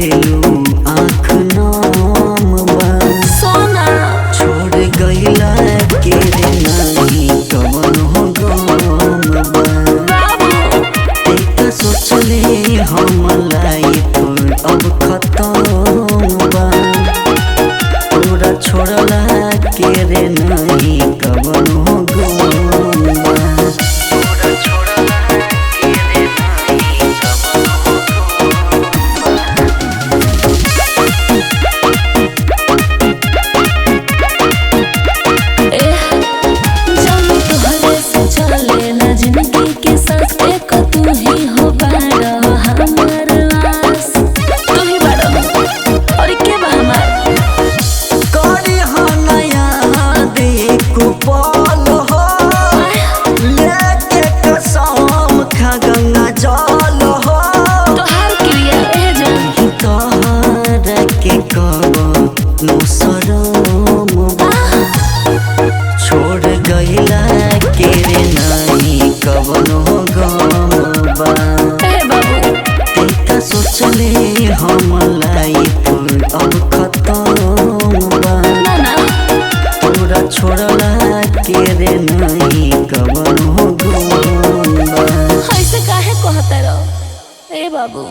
गइलू आँख नाम बा सोना छोड़ गइला के रे नाही कवन हो गम बा बाबू तेका सोचले हम लाइफ अब खत्म बा तोरा छोड़ला के रे नाही कवन हो गम बा तोरा छोड़ला के रे नाही कवन हो जानू तोहरे से चले ना जिंदगी के साथ एक तू ही हो बाड़ा हमार आस तू ही बाड़ा और के बा हमार करी हो नया देखो पल हो लेके कसम खा गंगा जल हो तोहार क्रिया ए जान तोहरा के कब नो शरम बा छोड़ गइला के रे नाही कवन हो गम बा ए बाबू तेका सोचले हम लाइफ अब खत्म बा ना ना तोरा छोड़ला के रे नहीं कवन हो गम बा ऐसे काहे कहता रहो ए बाबू